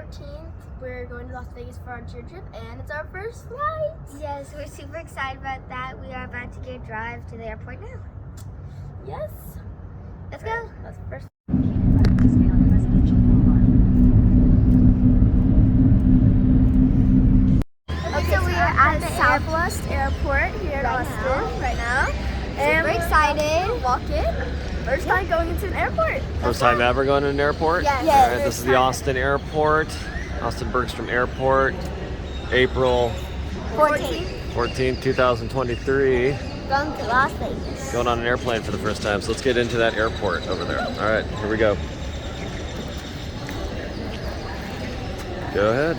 14th. We're going to Las Vegas for our cheer trip, and it's our first flight. Yes, we're super excited about that. We are about to get drive to the airport now. Yes. Let's go. That's the first. Okay, so we are at the Southwest Airport here in Austin right now. And Super excited. Walking. First time going into an airport. First time ever going to an airport? Yes. All right, this is the Austin Airport, Austin Bergstrom Airport, April 14th, 2023. Going to Las Vegas. Going on an airplane for the first time, so let's get into that airport over there. All right, here we go. Go ahead.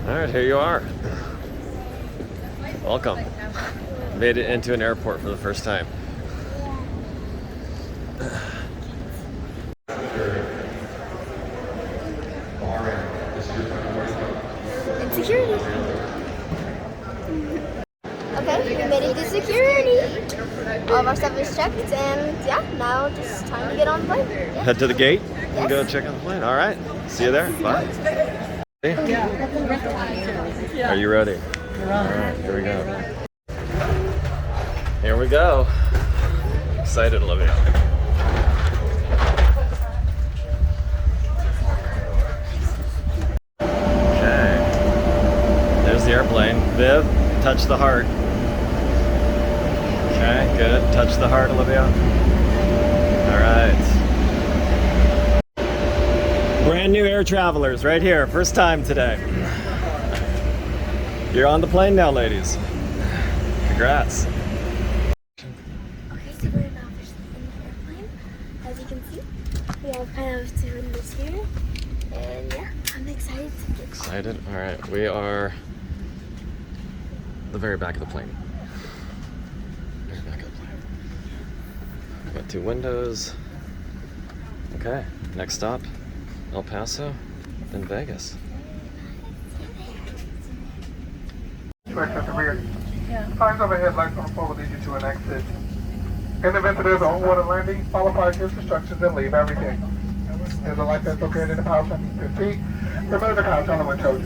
All right, here you are. Welcome. Made it into an airport for the first time. And security. Okay, we made it to security. All of our stuff is checked, and yeah, now just time to get on the plane. Yeah. Head to the gate Yes. and go check out the plane. All right, see you there. Bye. Are you ready? All right, here we go. Here we go. Excited, Olivia. Okay. There's the airplane. Viv, touch the heart. Okay, good. Touch the heart, Olivia. All right. Brand new air travelers right here. First time today. You're on the plane now, ladies. Congrats. Okay, so we're now officially in the airplane. As you can see, we all kind of doing this here. And yeah, I'm excited to get Excited? All right, we are the very back of the plane. Very back of the plane. Got two windows. Okay, next stop, El Paso, then Vegas. Correct at the rear. Signs overhead lights on the floor will lead you to an exit. In the event that there's an on-water landing, follow fire instructions and leave everything. There's a light that's located in the pouch under 10 feet. Remove the couch on the window.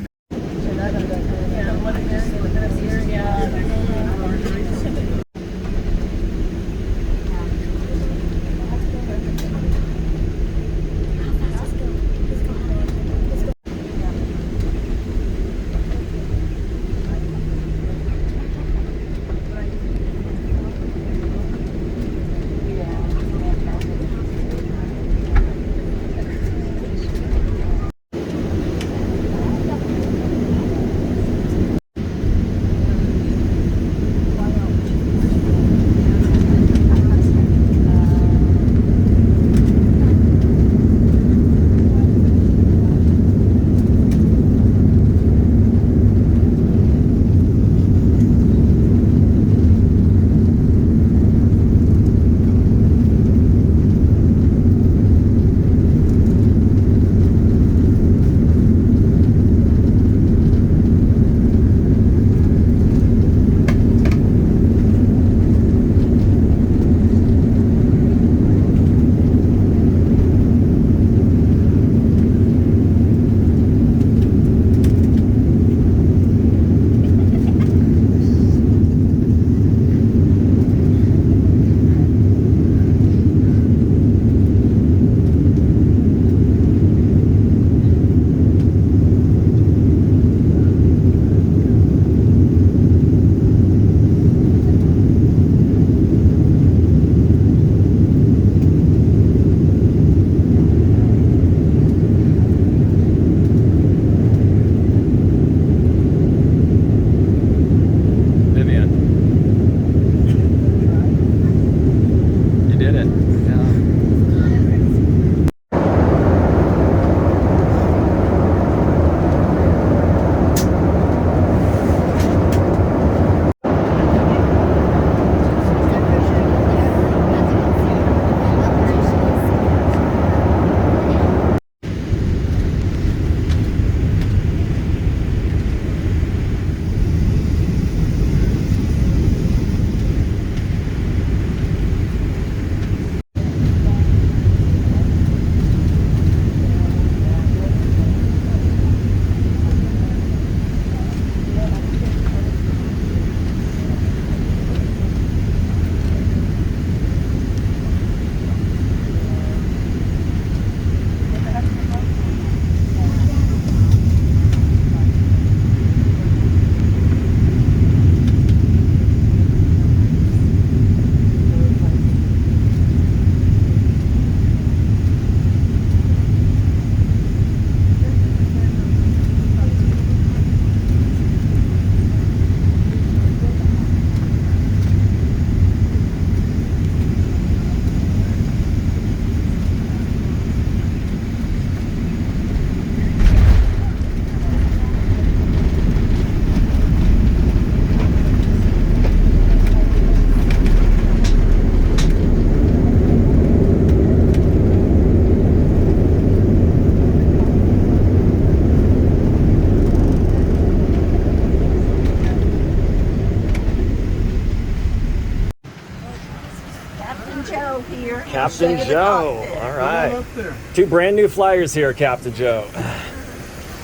Joe here. Captain Joe. All Come on right. up there. 2 brand new flyers here, Captain Joe.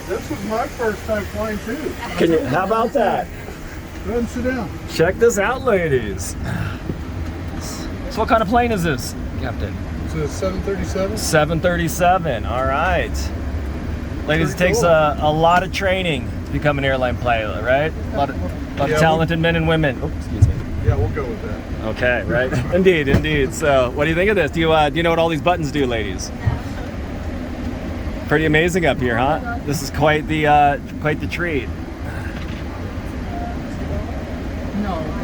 This was my first time flying too. How about that? Go ahead and sit down. Check this out, ladies. So what kind of plane is this, Captain? It's a 737. 737. All right. Ladies, it takes Pretty cool. a lot of training to become an airline pilot, right? A lot of Yeah, talented men and women. Oh, excuse me. Yeah, we'll go with that. Okay, right. Indeed. So, what do you think of this? Do you know what all these buttons do, ladies? Pretty amazing up here, huh? This is quite the treat.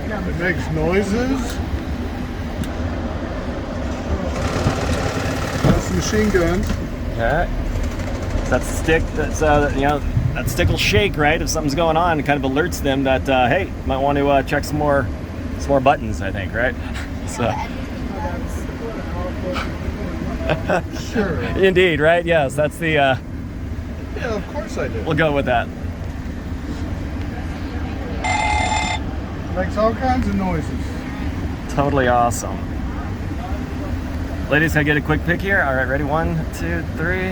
It makes noises. That's the machine guns. Okay. That's the stick. That's that stick will shake, right? If something's going on, it kind of alerts them that hey, might want to check some more buttons. I think, right? So. Sure. Indeed, right? Yes, that's the. Yeah, of course I do. We'll go with that. Makes all kinds of noises. Totally awesome. Ladies, can I get a quick pic here? All right, ready? 1, 2, 3.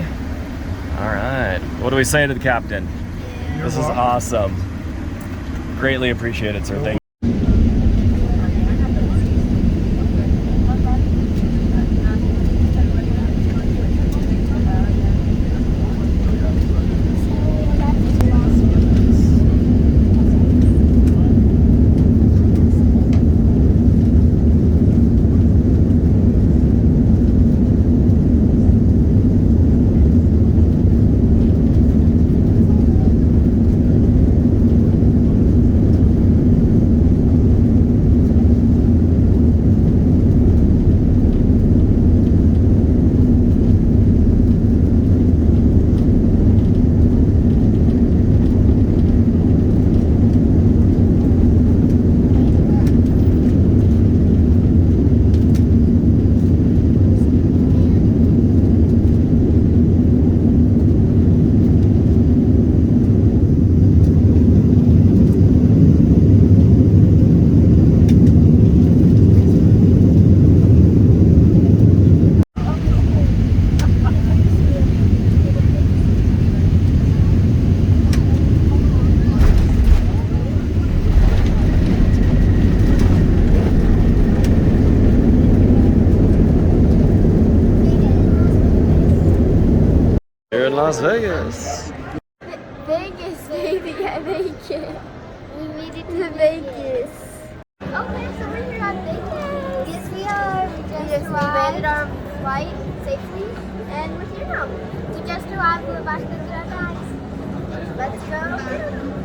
All right. What do we say to the captain? You're This is welcome. awesome. Greatly appreciated, sir. Thank you. Here in Las Vegas. Vegas, baby, I make it. We made it to Vegas. Okay, so we're here on Vegas. Yes, we are. We just landed our flight safely, and we're here now. We just arrived. We're about to go get our bags. Let's go.